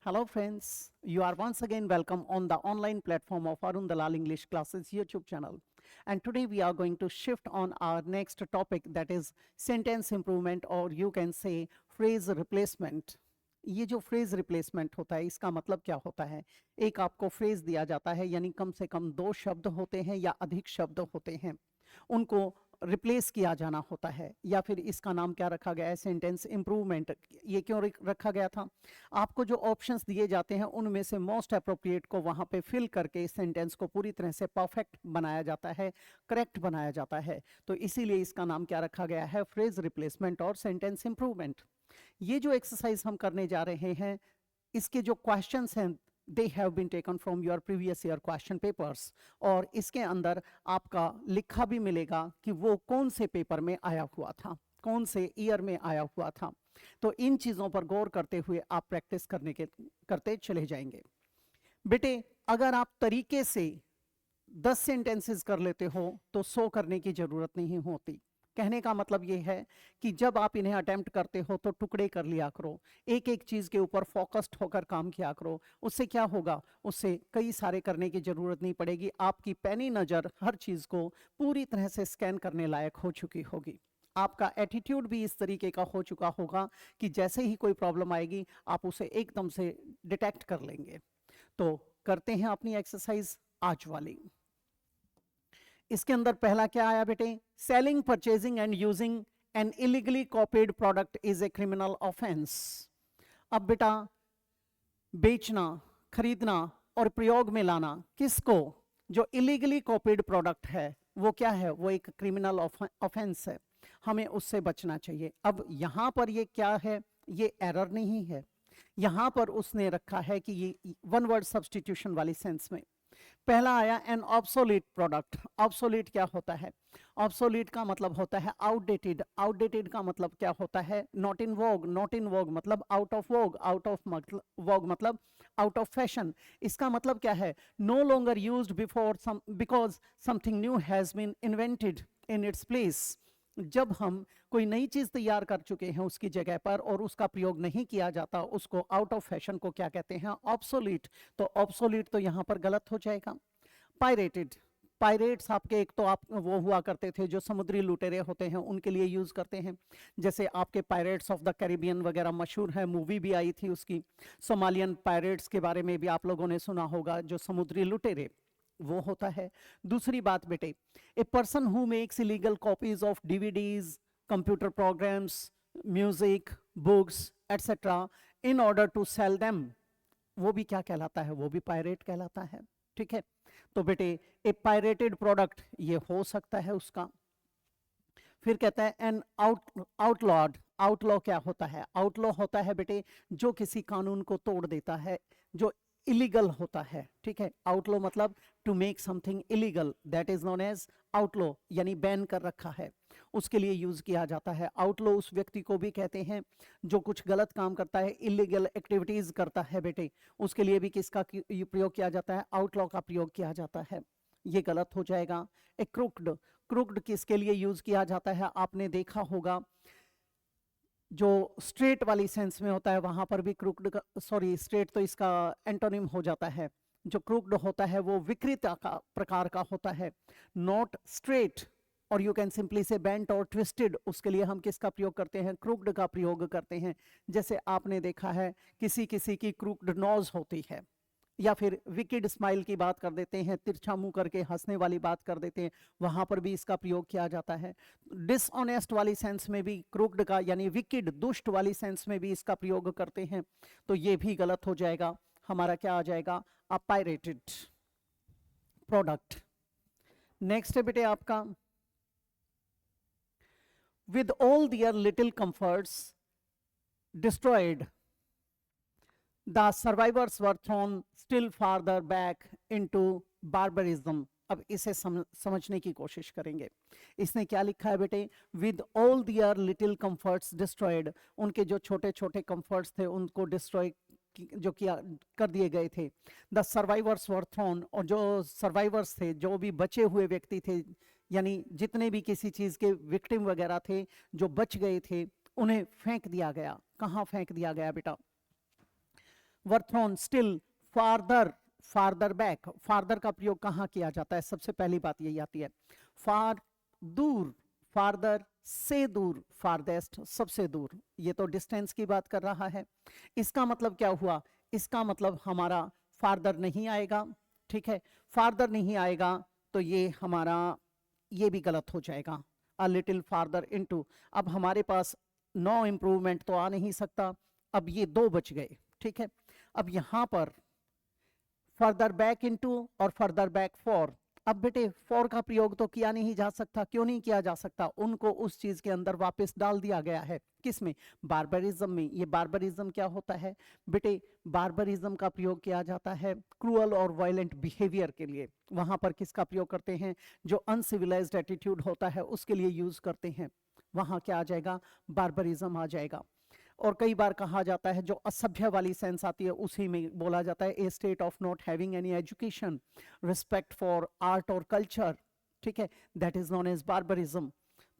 Hello friends, you are once again welcome on the online platform of Arun Dalal English Classes YouTube channel. And today we are going to shift on our next topic, that is sentence improvement, or you can say phrase replacement. ये जो phrase replacement होता है इसका मतलब क्या होता है। एक आपको फ्रेज दिया जाता है, यानी कम से कम दो शब्द होते हैं या अधिक शब्द होते हैं, उनको रिप्लेस किया जाना होता है, या फिर इसका नाम क्या रखा गया है, सेंटेंस इंप्रूवमेंट। ये क्यों रखा गया था? आपको जो ऑप्शंस दिए जाते हैं उनमें से मोस्ट अप्रोप्रिएट को वहां पे फिल करके इस सेंटेंस को पूरी तरह से परफेक्ट बनाया जाता है, करेक्ट बनाया जाता है। तो इसीलिए इसका नाम क्या रखा गया है, फ्रेज रिप्लेसमेंट और सेंटेंस इंप्रूवमेंट। ये जो एक्सरसाइज हम करने जा रहे हैं, इसके जो क्वेश्चंस हैं they have been taken from your previous year question papers, और इसके अंदर आपका लिखा भी मिलेगा कि वो कौन से पेपर में आया हुआ था, कौन से ईयर में आया हुआ था। तो इन चीज़ों पर गौर करते हुए आप प्रैक्टिस करते चले जाएंगे। बेटे, अगर आप तरीके से 10 सेंटेंसेस कर लेते हो तो 100 करने की जरूरत नहीं होती। कहने का मतलब ये है कि जब आप इन्हें अटेम्प्ट करते हो तो टुकड़े कर लिया करो, एक एक चीज के ऊपर फोकस्ड होकर काम किया करो। उससे क्या होगा, उससे कई सारे करने की जरूरत नहीं पड़ेगी। आपकी पैनी नजर हर चीज को पूरी तरह से स्कैन करने लायक हो चुकी होगी। आपका एटीट्यूड भी इस तरीके का हो चुका होगा कि जैसे ही कोई प्रॉब्लम आएगी आप उसे एकदम से डिटेक्ट कर लेंगे। तो करते हैं अपनी एक्सरसाइज आज वाली। इसके अंदर पहला क्या आया बेटे, selling, purchasing and using an illegally copied product is a criminal offence. अब बेटा, बेचना, खरीदना और प्रयोग में लाना किसको, जो इलीगली कॉपीड प्रोडक्ट है वो क्या है, वो एक क्रिमिनल ऑफेंस है, हमें उससे बचना चाहिए। अब यहां पर ये क्या है, ये एरर नहीं है, यहां पर उसने रखा है कि ये वन वर्ड सब्स्टिट्यूशन वाली सेंस में। पहला आया एन ऑब्सोलीट प्रोडक्ट। ऑब्सोलीट क्या होता है, ऑब्सोलीट का मतलब होता है आउटडेटेड। आउटडेटेड का मतलब क्या होता है, not in Vogue. Not in vogue मतलब out of vogue, out of vogue मतलब आउट ऑफ फैशन। इसका मतलब क्या है, no longer used before because something new has been invented in its place. जब हम कोई नई चीज तैयार कर चुके हैं उसकी जगह पर और उसका प्रयोग नहीं किया जाता, उसको आउट ऑफ फैशन को क्या कहते हैं, ऑब्सोलीट। तो ऑब्सोलीट तो यहां पर गलत हो जाएगा। पायरेटेड, पायरेट्स आपके एक तो आप वो हुआ करते थे जो समुद्री लुटेरे होते हैं उनके लिए यूज करते हैं, जैसे आपके पायरेट्स ऑफ द कैरिबियन वगैरह मशहूर है, मूवी भी आई थी उसकी। सोमालियन पायरेट्स के बारे में भी आप लोगों ने सुना होगा, जो समुद्री लुटेरे वो होता है। दूसरी बात बेटे, a person who makes illegal copies of DVDs, computer programs, music, books etcetera in order to sell them, वो भी क्या कहलाता है, वो भी पायरेट कहलाता है। ठीक है, तो बेटे ए पायरेटेड प्रोडक्ट ये हो सकता है उसका। फिर कहता है एन आउटलॉड। आउटलॉ क्या होता है, आउटलॉ होता है बेटे जो किसी कानून को तोड़ देता है, जो इलीगल होता है। ठीक है, आउटलॉ मतलब to make something illegal, that is known as outlaw, यानी बैन कर रखा है, उसके लिए यूज किया जाता है। आउटलॉ उस व्यक्ति को भी कहते हैं जो कुछ गलत काम करता है, इलीगल एक्टिविटीज करता है बेटे, उसके लिए भी किसका प्रयोग किया जाता है, आउटलॉ का प्रयोग किया जाता है। ये गलत हो जाएगा। ए क्रुक्ड, क्रुक्ड किसके लिए यूज किया जाता है, आपने देखा होगा जो स्ट्रेट वाली सेंस में होता है वहां पर भी क्रुक्ड का, सॉरी स्ट्रेट तो इसका एंटोनिम हो जाता है। जो क्रुक्ड होता है वो विकृत प्रकार का होता है, नॉट स्ट्रेट, और यू कैन सिंपली से बेंट और ट्विस्टेड, उसके लिए हम किसका प्रयोग करते हैं, क्रुक्ड का प्रयोग करते हैं। जैसे आपने देखा है किसी किसी की क्रुक्ड नोज होती है, या फिर विकिड स्माइल की बात कर देते हैं, तिरछा मुंह करके हंसने वाली बात कर देते हैं, वहां पर भी इसका प्रयोग किया जाता है। डिसऑनेस्ट वाली सेंस में भी क्रूक्ड का, यानी विकिड दुष्ट वाली सेंस में भी इसका प्रयोग करते हैं, तो ये भी गलत हो जाएगा। हमारा क्या आ जाएगा, अ पायरेटेड प्रोडक्ट। नेक्स्ट है बेटे आपका, with all their little comforts destroyed the survivors were thrown still farther back into barbarism। अब इसे समझने की कोशिश करेंगे। इसने क्या लिखा है बेटे, with all their little comforts destroyed, उनके जो छोटे छोटे कंफर्ट्स थे उनको डिस्ट्रॉय जो किया कर दिए गए थे। द सर्वाइवर्स वर थ्रोन, और जो सर्वाइवर्स थे, जो भी बचे हुए व्यक्ति थे, यानी जितने भी किसी चीज के विक्टिम वगैरह थे जो बच गए थे, उन्हें फेंक दिया गया। कहाँ फेंक दिया गया बेटा, were thrown still farther, farther back, farther का प्रयोग कहाँ किया जाता है? सबसे पहली बात यही आती है, फार दूर, फार्दर से दूर, फारदेस्ट सबसे दूर, ये तो डिस्टेंस की बात कर रहा है। इसका मतलब क्या हुआ? इसका मतलब हमारा फार्दर नहीं आएगा, ठीक है, फार्दर नहीं आएगा तो ये हमारा ये भी गलत हो जाएगा, अ लिटिल फार्दर इनटू। अब हमारे पास नो इम्प्रूवमेंट तो आ नहीं सकता, अब ये दो बच गए, ठीक है। अब यहां पर फर्दर बैक इनटू और फर्दर बैक फॉर, अब बेटे फॉर का प्रयोग तो किया नहीं जा सकता, क्यों नहीं किया जा सकता? उनको उस चीज के अंदर वापस डाल दिया गया है, किसमें? बार्बरिज्म में। ये बार्बरिज्म क्या होता है बेटे? बार्बरिज्म का प्रयोग किया जाता है क्रूअल और वायलेंट बिहेवियर के लिए। वहां पर किसका प्रयोग करते हैं? जो अनसिविलाइज्ड एटीट्यूड होता है उसके लिए यूज करते हैं, वहां क्या आ जाएगा? बार्बरिज्म आ जाएगा। और कई बार कहा जाता है जो असभ्य वाली सेंस आती है उसी में बोला जाता है a state of not having any education, respect for art और कल्चर, ठीक है, that is known as barbarism.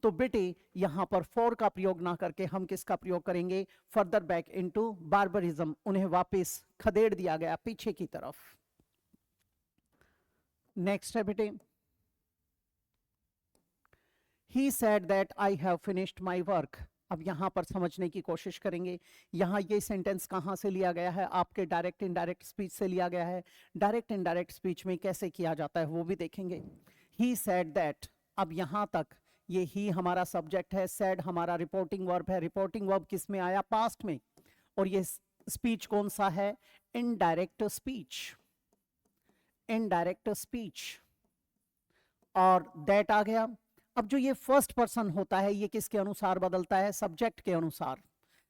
तो बेटे यहां पर फॉर का प्रयोग ना करके हम किसका प्रयोग करेंगे? फर्दर बैक इनटू बार्बरिज्म, उन्हें वापस खदेड़ दिया गया पीछे की तरफ। नेक्स्ट है बेटे, he said that I have finished my work. अब यहां पर समझने की कोशिश करेंगे, यहां ये सेंटेंस कहां से लिया गया है? आपके डायरेक्ट इनडायरेक्ट स्पीच से लिया गया है। डायरेक्ट इनडायरेक्ट स्पीच में कैसे किया जाता है वो भी देखेंगे। ही सेड दैट, अब यहां तक ये ही हमारा सब्जेक्ट है, सेड हमारा रिपोर्टिंग वर्ब है। रिपोर्टिंग वर्ब किस में आया? पास्ट में। और ये स्पीच कौन सा है? Indirect speech, indirect speech. और दैट आ गया। अब जो ये फर्स्ट पर्सन होता है ये किसके अनुसार बदलता है? सब्जेक्ट के अनुसार।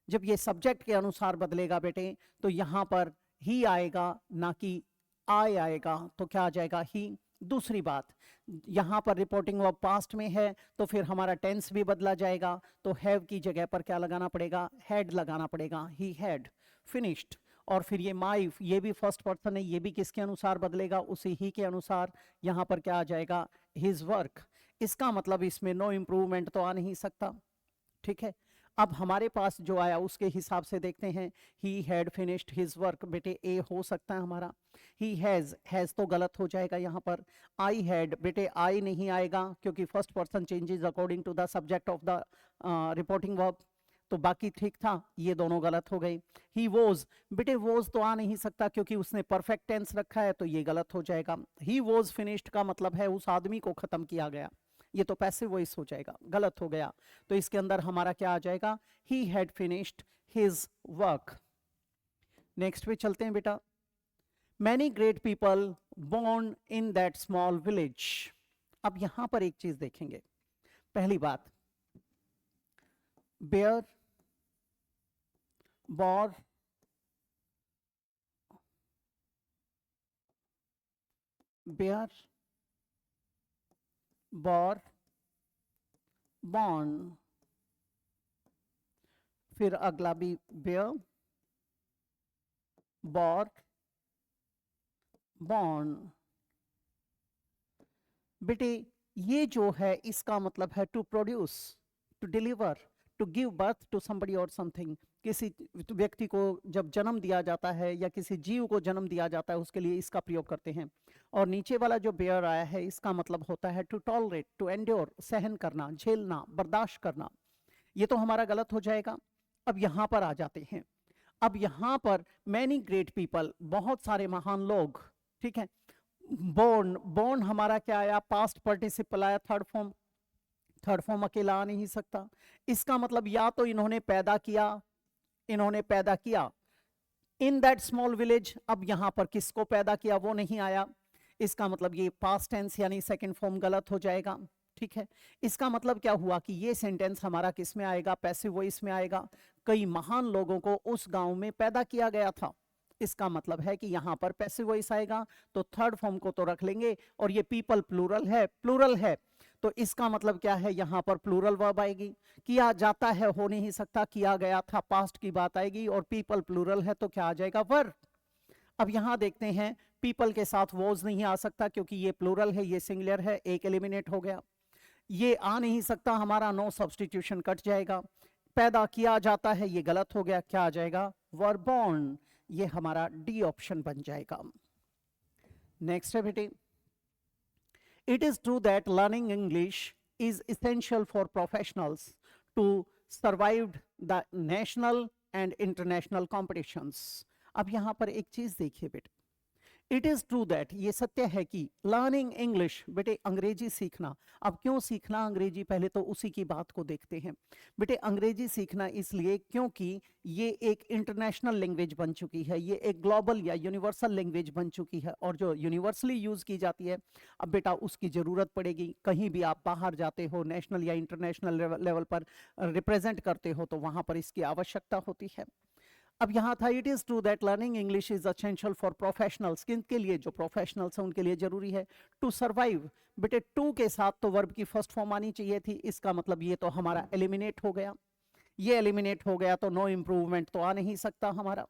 जब ये सब्जेक्ट के अनुसार बदलेगा बेटे तो यहां पर ही आएगा ना कि आई आएगा, तो क्या आ जाएगा? ही। दूसरी बात, यहां पर रिपोर्टिंग वर्ब पास्ट में है तो फिर हमारा टेंस भी बदला जाएगा, तो हैव की जगह पर क्या लगाना पड़ेगा? हैड लगाना पड़ेगा, ही हैड फिनिश्ड। और फिर ये माई, ये भी फर्स्ट पर्सन है, ये भी किसके अनुसार बदलेगा? उसी ही के अनुसार। यहां पर क्या आ जाएगा? His work. इसका मतलब इसमें नो इम्प्रूवमेंट तो आ नहीं सकता, ठीक है। अब हमारे पास जो आया उसके हिसाब से देखते हैं, ही हैड फिनिश्ड हिज वर्क, बेटे ए हो सकता है हमारा। ही हैज तो गलत हो जाएगा यहाँ पर। आई हैड, बेटे आई नहीं आएगा क्योंकि first person changes according to the subject of the reporting verb, तो बाकी ठीक था, ये दोनों गलत हो गए। ही वॉज, बेटे वॉज तो आ नहीं सकता क्योंकि उसने परफेक्ट टेंस रखा है, तो ये गलत हो जाएगा। ही वॉज फिनिश्ड का मतलब है उस आदमी को खत्म किया गया, ये तो पैसिव वॉइस हो जाएगा, गलत हो गया। तो इसके अंदर हमारा क्या आ जाएगा? He had finished his work. Next पे चलते हैं बेटा। Many great people born in that small village. अब यहां पर एक चीज देखेंगे, पहली बात, bear, bore, bear, bore, born, फिर अगला भी बेयर, बॉर, बॉर्न। बेटे ये जो है इसका मतलब है to produce, to deliver, to give birth to somebody और समथिंग। किसी व्यक्ति को जब जन्म दिया जाता है या किसी जीव को जन्म दिया जाता है उसके लिए इसका प्रयोग करते हैं। और नीचे वाला जो बेयर आया है इसका मतलब होता है टू टॉलरेट, टू एंड्योर, सहन करना, झेलना, बर्दाश्त करना। ये तो हमारा गलत हो जाएगा। अब यहां पर आ जाते हैं। अब यहां पर मैनी ग्रेट पीपल, बहुत सारे महान लोग, ठीक है। बोर्न, बोर्न हमारा क्या आया? पास्ट पार्टिसिपल आया, थर्ड फॉर्म। थर्ड फॉर्म अकेला आ नहीं सकता, इसका मतलब या तो इन्होंने पैदा किया, इन्होंने पैदा किया इन दैट स्मॉल विलेज। अब यहां पर किसको पैदा किया वो नहीं आया, इसका मतलब ये पास्ट टेंस यानी सेकंड फॉर्म गलत हो जाएगा, ठीक है। इसका मतलब क्या हुआ कि ये सेंटेंस हमारा किस में आएगा? पैसिव वॉइस में आएगा। कई महान लोगों को उस गांव में पैदा किया गया था, इसका मतलब है कि यहां पर पैसिव वॉइस आएगा, तो थर्ड फॉर्म को तो रख लेंगे। और ये पीपल प्लूरल है, प्लूरल है, तो इसका मतलब क्या है? यहां पर प्लूरल वर्ब आएगी। किया जाता है हो नहीं सकता, किया गया था पास्ट की बात आएगी, और पीपल प्लूरल है तो क्या आ जाएगा? वर्ब। अब यहां देखते हैं, पीपल के साथ वॉज नहीं आ सकता क्योंकि ये प्लूरल है, ये सिंगुलर है, एक एलिमिनेट हो गया। ये आ नहीं सकता, हमारा नो सब्सटीट्यूशन कट जाएगा। पैदा किया जाता है, ये गलत हो गया, क्या आ जाएगा? वर बोर्न, ये हमारा डी ऑप्शन बन जाएगा। नेक्स्ट है बेटे, it is true that learning English is essential for professionals to survive the national and international competitions। अब यहां पर एक चीज देखिए बेटे, इट इज ट्रू दैट, ये सत्य है कि लर्निंग इंग्लिश, बेटे अंग्रेजी सीखना। अब क्यों सीखना अंग्रेजी, पहले तो उसी की बात को देखते हैं। बेटे अंग्रेजी सीखना इसलिए क्योंकि ये एक इंटरनेशनल लैंग्वेज बन चुकी है, ये एक ग्लोबल या यूनिवर्सल लैंग्वेज बन चुकी है, और जो यूनिवर्सली यूज की जाती है। अब बेटा उसकी जरूरत पड़ेगी, कहीं भी आप बाहर जाते हो, नेशनल या इंटरनेशनल लेवल पर रिप्रेजेंट करते हो, तो वहां पर इसकी आवश्यकता होती है। अब यहाँ था, it is true that learning English is essential for professionals, किनके लिए, जो प्रोफेशनल्स हैं उनके लिए जरूरी है। टू सर्वाइव, बेटे टू के साथ तो वर्ब की फर्स्ट फॉर्म आनी चाहिए थी, इसका मतलब ये तो हमारा एलिमिनेट हो गया, ये एलिमिनेट हो गया, तो नो इम्प्रूवमेंट तो आ नहीं सकता हमारा।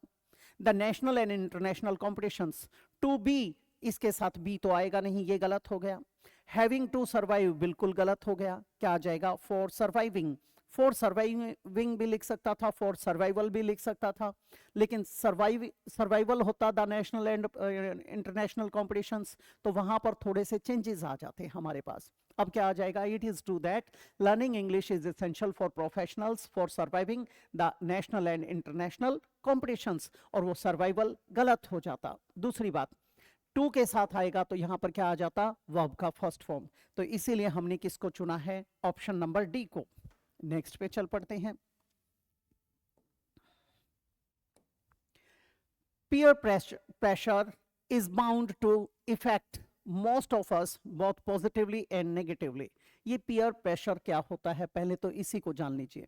The national and international competitions, to be, इसके साथ बी तो आएगा नहीं, ये गलत हो गया। हैविंग टू सर्वाइव, बिल्कुल गलत हो गया, क्या आ जाएगा, फॉर सर्वाइविंग। फॉर सर्वाइविंग भी लिख सकता था, फॉर सर्वाइवल भी लिख सकता था, लेकिन सर्वाइवल होता the national and international competitions, तो वहां पर थोड़े से चेंजेस आ जाते हैं हमारे पास। अब क्या आ जाएगा, it is true that learning English is essential for professionals for surviving the national and international competitions, और वो सर्वाइवल गलत हो जाता। दूसरी बात, टू के साथ आएगा तो यहां पर क्या आ जाता, वर्ब का फर्स्ट फॉर्म, तो इसीलिए हमने किसको चुना है, ऑप्शन नंबर डी को। नेक्स्ट पे चल पड़ते हैं। Peer pressure is bound to affect most of us both positively and negatively। ये peer pressure क्या होता है, पहले तो इसी को जान लीजिए।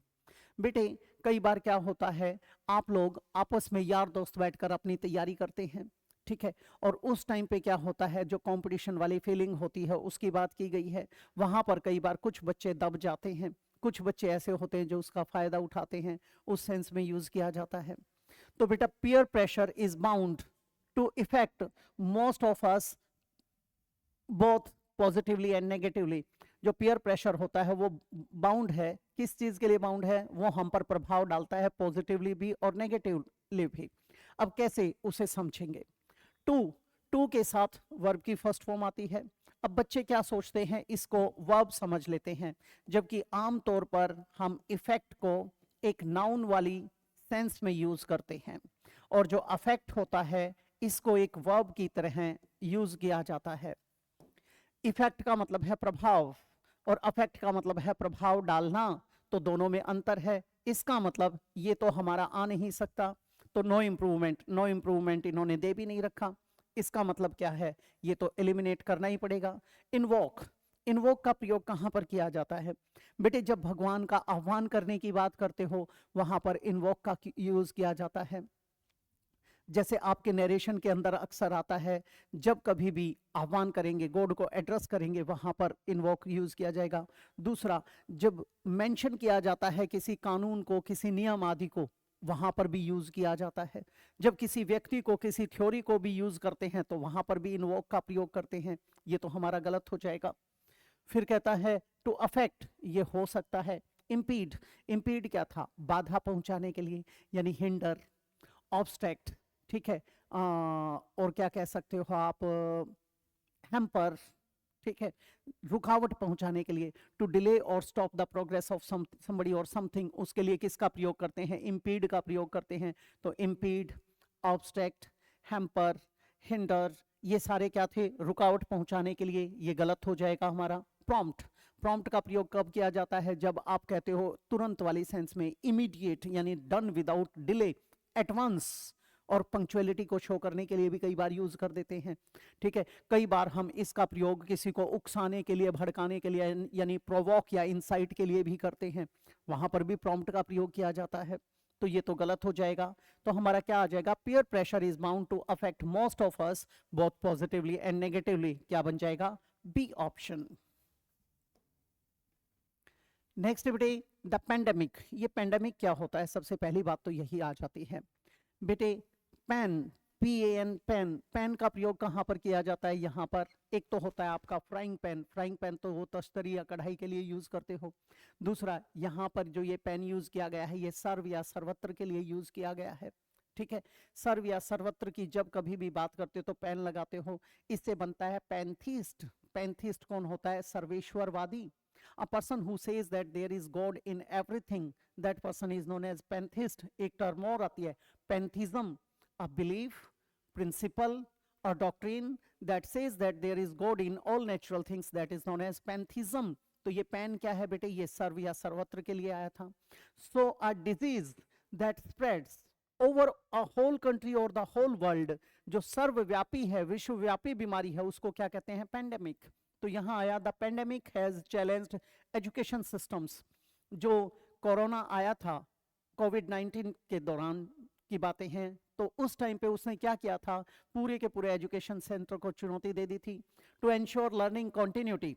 बेटे कई बार क्या होता है, आप लोग आपस में यार दोस्त बैठकर अपनी तैयारी करते हैं, ठीक है, और उस टाइम पे क्या होता है, जो कंपटीशन वाली फीलिंग होती है उसकी बात की गई है, वहां पर कई बार कुछ बच्चे दब जाते हैं, कुछ बच्चे ऐसे होते हैं जो उसका फायदा उठाते हैं, उस सेंस में यूज किया जाता है। तो बेटा peer pressure is bound to effect most of us both positively and negatively. जो पीयर प्रेशर होता है वो बाउंड है, किस चीज के लिए बाउंड है, वो हम पर प्रभाव डालता है पॉजिटिवली भी और नेगेटिवली भी। अब कैसे उसे समझेंगे, टू के साथ वर्ब की फर्स्ट फॉर्म आती है। अब बच्चे क्या सोचते हैं, इसको वर्ब समझ लेते हैं, जबकि आमतौर पर हम इफेक्ट को एक नाउन वाली सेंस में यूज करते हैं, और जो अफेक्ट होता है इसको एक वर्ब की तरह यूज किया जाता है। इफेक्ट का मतलब है प्रभाव और अफेक्ट का मतलब है प्रभाव डालना, तो दोनों में अंतर है। इसका मतलब ये तो हमारा आ नहीं सकता, तो नो इम्प्रूवमेंट इन्होंने दे भी नहीं रखा। इसका मतलब क्या है, ये तो एलिमिनेट करना ही पड़ेगा। इन्वोक का प्रयोग कहां पर किया जाता है, बेटे जब भगवान का आह्वान करने की बात करते हो वहां पर इन्वोक का यूज किया जाता है। जैसे आपके नरेशन के अंदर अक्सर आता है, जब कभी भी आह्वान करेंगे, गॉड को एड्रेस करेंगे, वहां पर इन्वोक यूज किया जाएगा। दूसरा, जब मेंशन किया जाता है किसी कानून को, किसी नियम आदि को, वहां पर भी यूज किया जाता है। जब किसी व्यक्ति को, किसी थ्योरी को भी यूज करते हैं तो वहां पर भी इन्वोक का प्रयोग करते हैं, ये तो हमारा गलत हो जाएगा। फिर कहता है टू अफेक्ट, ये हो सकता है। इंपीड क्या था, बाधा पहुंचाने के लिए, यानी हिंडर, ऑब्स्ट्रैक्ट, ठीक है, और क्या कह सकते हो आप, हैम्पर, ठीक है, रुकावट पहुंचाने के लिए। टू डिले और stop the progress of somebody और समथिंग, उसके लिए किसका प्रयोग करते हैं, इम्पीड का प्रयोग करते हैं। तो इम्पीड, ऑब्स्ट्रैक्ट, हैम्पर, हिंडर, ये सारे क्या थे, रुकावट पहुंचाने के लिए, ये गलत हो जाएगा हमारा। प्रॉम्प्ट का प्रयोग कब किया जाता है, जब आप कहते हो तुरंत वाली सेंस में, इमीडिएट यानी डन विदाउट डिले, एटवांस, और पंक्चुअलिटी को शो करने के लिए भी कई बार यूज कर देते हैं, ठीक है। कई बार हम इसका प्रयोग किसी को उकसाने के लिए, भड़काने के लिए, यानी प्रोवोक या इंसाइट के लिए भी करते हैं, वहां पर भी प्रॉम्प्ट का प्रयोग किया जाता है, तो ये तो गलत हो जाएगा। तो हमारा क्या आ जाएगा, peer pressure is bound to affect most of us both positively and negatively, क्या बन जाएगा, बी ऑप्शन। नेक्स्ट बेटे द पेंडेमिक, ये पेंडेमिक क्या होता है, सबसे पहली बात तो यही आ जाती है बेटे। पेन, PAN, पेन का प्रयोग कहाँ पर किया जाता है, यहाँ पर एक तो होता है आपका फ्राइंग पैन तो वो तश्तरी या कढ़ाई के लिए यूज करते हो। दूसरा, यहाँ पर जो ये पेन यूज किया गया है, ये सर्व या सर्वत्र के लिए यूज किया गया है, ठीक है, सर्व या सर्वत्र की जब कभी भी बात करते हो तो पेन लगाते हो, इससे बनता है पैंथीस्ट। पैंथीस्ट कौन होता है? सर्वेश्वरवादी। A person who says that there is God in everything, that person is known as pantheist. एक टर्म और आती है pantheism, a belief, principle or doctrine that says that there is God in all natural things, that is known as pantheism. तो ये pan क्या है बेटे? ये सर्व या सर्वत्र के लिए आया था। So a disease that spreads over a whole country और द होल वर्ल्ड, जो सर्वव्यापी है, विश्वव्यापी बीमारी है, उसको क्या कहते हैं? पेंडेमिक। तो यहाँ आया the pandemic has challenged education systems. जो कोरोना आया था, कोविड-19 के दौरान की बातें हैं, तो उस टाइम पे उसने क्या किया था? पूरे के पूरे एजुकेशन सेंटर को चुनौती दे दी थी। To ensure learning continuity.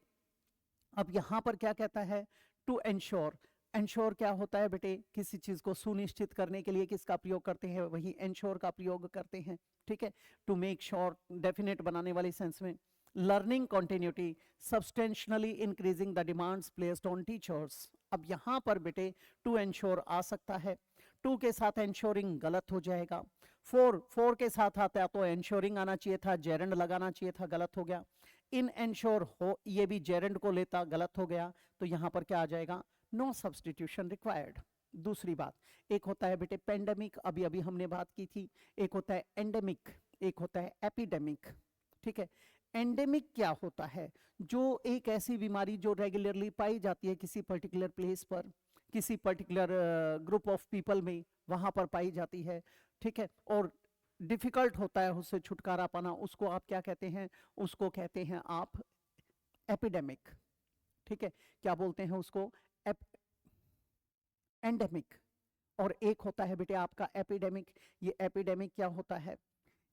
अब यहाँ पर क्या कहता है? To ensure. एंश्योर क्या होता है बेटे? किसी चीज को सुनिश्चित करने के लिए किसका प्रयोग करते हैं? वही एंश्योर का प्रयोग करते हैं, ठीक है। टू मेक श्योर, डेफिनेट बनाने वाली सेंस में। Learning continuity, substantially increasing the demands placed on teachers. अब यहाँ पर बेटे टू एंश्योर आ सकता है, टू के साथ एंश्योरिंग गलत हो जाएगा। फोर के साथ आता है तो एंश्योरिंग आना चाहिए था, जेरेंड लगाना चाहिए था, गलत हो गया। इन एंश्योर हो, ये भी जेरेंड को लेता, गलत हो गया। तो यहाँ पर क्या आ जाएगा? No substitution required. दूसरी बात, एक होता है बेटे पेंडेमिक, अभी अभी हमने बात की थी, एक होता है एंडेमिक, एक होता है एपिडेमिक, ठीक है। एंडेमिक क्या होता है? जो एक ऐसी बीमारी जो रेगुलरली पाई जाती है किसी पर्टिकुलर प्लेस पर, किसी पर्टिकुलर ग्रुप ऑफ पीपल में, वहां पर पाई जाती है, ठीक है, और डिफिकल्ट होता है उससे छुटकारा पाना, उसको आप क्या कहते हैं? उसको कहते हैं आप एपिडेमिक, ठीक है। क्या बोलते हैं उसको? एंडेमिक। और एक होता है बेटे आपका एपिडेमिक। ये एपिडेमिक क्या होता है?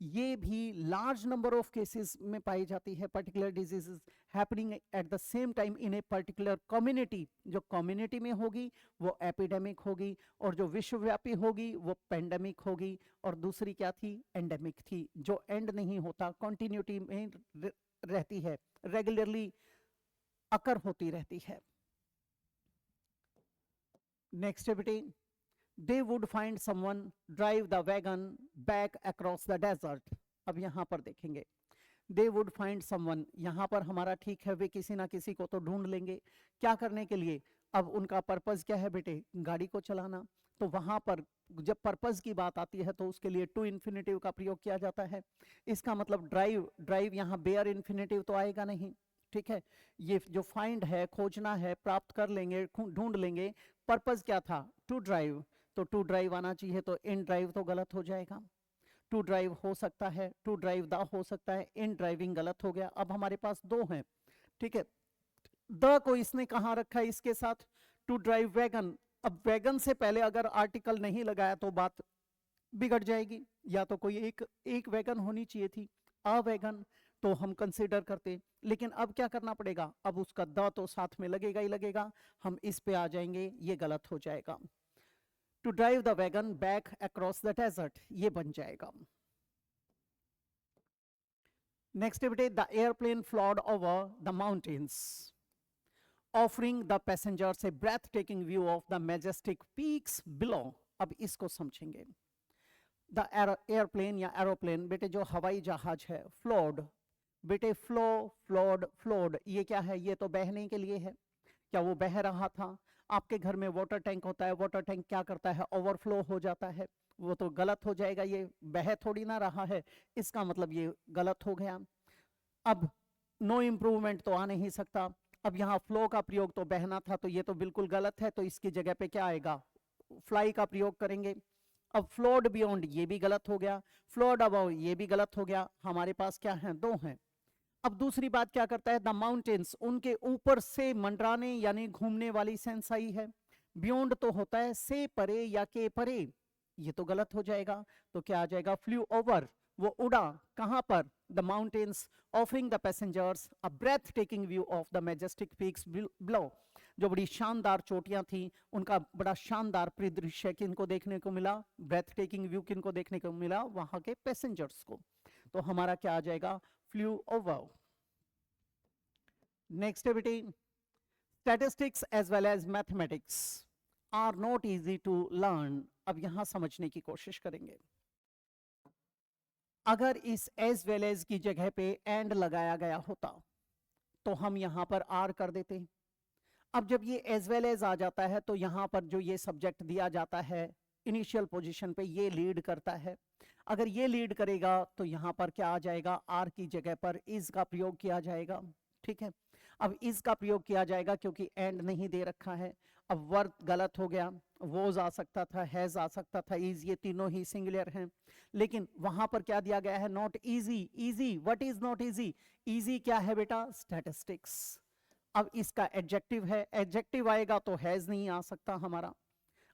ये भी लार्ज नंबर ऑफ केसेस में पाई जाती है, particular diseases happening at the same time in a particular community. जो कम्युनिटी में होगी वो एपिडेमिक होगी, और जो विश्वव्यापी होगी वो पेंडेमिक होगी। और दूसरी क्या थी? एंडेमिक थी, जो एंड नहीं होता, कंटिन्यूटी में रहती है, रेगुलरली अकर होती रहती है। नेक्स्ट है बेटे, they would find someone drive the wagon back across the desert। अब यहां पर देखेंगे they would find someone, यहां पर हमारा ठीक है, वे किसी ना किसी को तो ढूंढ लेंगे। क्या करने के लिए? अब उनका पर्पस क्या है बेटे? गाड़ी को चलाना। तो वहां पर जब पर्पस की बात आती है तो उसके लिए टू इन्फिनेटिव का प्रयोग किया जाता है। इसका मतलब ड्राइव, ड्राइव यहाँ बेयर इन्फिनेटिव तो आएगा नहीं, ठीक है। ये जो फाइंड है, खोजना है, प्राप्त कर लेंगे, ढूंढ लेंगे। पर्पस क्या था? To drive. तो टू ड्राइव आना चाहिए, तो इन ड्राइव तो गलत हो जाएगा। टू ड्राइव हो सकता है, टू ड्राइव द हो सकता है, इन ड्राइविंग गलत हो गया। अब हमारे पास दो हैं, ठीक है। द को इसने कहाँ रखा है? इसके साथ। To drive wagon. अब वैगन से पहले अगर आर्टिकल नहीं लगाया तो बात बिगड़ जाएगी। या तो कोई एक वैगन होनी चाहिए थी, अ वैगन, तो हम कंसीडर करते। लेकिन अब क्या करना पड़ेगा? अब उसका द तो साथ में लगेगा ही लगेगा। हम इस पे आ जाएंगे, ये गलत हो जाएगा। To drive the wagon back across the desert, ये बन जाएगा। नेक्स्ट बेटे, the airplane flowed over the mountains offering the passengers a breath taking view of the majestic peaks below. अब इसको समझेंगे। द एयरप्लेन या एरोप्लेन बेटे जो हवाई जहाज है, फ्लॉड बेटे, फ्लो, फ्लॉड, फ्लोड, ये क्या है? ये तो बहने के लिए है। क्या वो बह रहा था? आपके घर में वाटर टैंक होता है, वाटर टैंक क्या करता है? ओवरफ्लो हो जाता है, वो तो गलत हो जाएगा। ये बह थोड़ी ना रहा है, इसका मतलब ये गलत हो गया। अब नो इम्प्रूवमेंट तो आ नहीं सकता। अब यहाँ फ्लो का प्रयोग तो बहना था, तो ये तो बिल्कुल गलत है, तो इसकी जगह पे क्या आएगा? फ्लाई का प्रयोग करेंगे। अब फ्लोड बियॉन्ड, ये भी गलत हो गया। फ्लोड अबव, ये भी गलत हो गया। हमारे पास क्या है? दो हैं। अब दूसरी बात क्या करता है? द माउंटेन्स, उनके ऊपर से मंडराने यानी घूमने वाली सेंस आई है। बियॉन्ड तो होता है से परे या के परे, ये तो गलत हो जाएगा। तो क्या आ जाएगा? फ्लू ओवर, वो उड़ा कहां पर? The mountains offering the passengers a breath taking view of the majestic peaks below. जो बड़ी शानदार चोटियां थी, उनका बड़ा शानदार परिदृश्य किनको देखने को मिला? ब्रेथ टेकिंग व्यू किनको देखने को मिला? वहां के पैसेंजर्स को। तो हमारा क्या आ जाएगा? Flu over. नेक्स्ट है बेटी, statistics as well as mathematics are not easy to learn. अब यहां समझने की कोशिश करेंगे। अगर इस एज वेल एज की जगह पे एंड लगाया गया होता तो हम यहां पर आर कर देते। अब जब ये एज वेल एज आ जाता है तो यहां पर जो ये सब्जेक्ट दिया जाता है इनिशियल पोजीशन पे ये लीड करता है। अगर ये लीड करेगा तो यहां पर क्या आ जाएगा, आर की जगह पर इज का प्रयोग किया जाएगा। ठीक है, अब इज का प्रयोग किया जाएगा क्योंकि एंड नहीं दे रखा है। अब वर्ड गलत हो गया, वोज आ सकता था, हैज आ सकता था, इज, ये तीनों ही सिंगुलर हैं। लेकिन वहां पर क्या दिया गया है, not easy. Easy, what is not easy? Easy क्या है बेटा, स्टैटिस्टिक्स। अब इसका एडजेक्टिव है, एडजेक्टिव आएगा तो हैज नहीं आ सकता हमारा।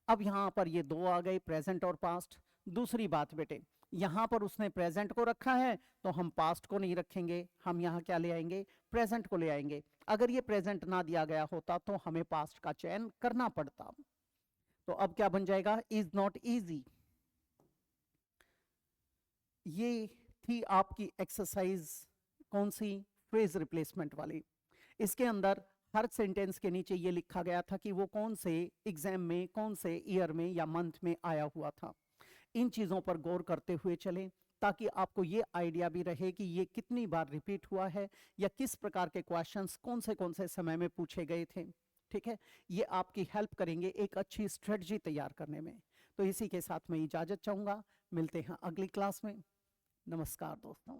अब यहां पर ये दो आ गए, प्रेजेंट और पास्ट। दूसरी बात बेटे, यहां पर उसने प्रेजेंट को रखा है तो हम पास्ट को नहीं रखेंगे, हम यहां क्या ले आएंगे, प्रेजेंट को ले आएंगे। अगर ये प्रेजेंट ना दिया गया होता तो हमें पास्ट का चयन करना पड़ता। तो अब क्या बन जाएगा, इज नॉट इजी। ये थी आपकी एक्सरसाइज, कौन सी, फ्रेज रिप्लेसमेंट वाली। इसके अंदर हर सेंटेंस के नीचे ये लिखा गया था कि वो कौन से एग्जाम में, कौन से ईयर में या मंथ में आया हुआ था। इन चीज़ों पर गौर करते हुए चलें ताकि आपको ये आइडिया भी रहे कि ये कितनी बार रिपीट हुआ है या किस प्रकार के क्वेश्चंस कौन से समय में पूछे गए थे। ठीक है, ये आपकी हेल्प करेंगे एक अच्छी स्ट्रेटजी तैयार करने में। तो इसी के साथ मैं इजाज़त चाहूँगा, मिलते हैं अगली क्लास में। नमस्कार दोस्तों।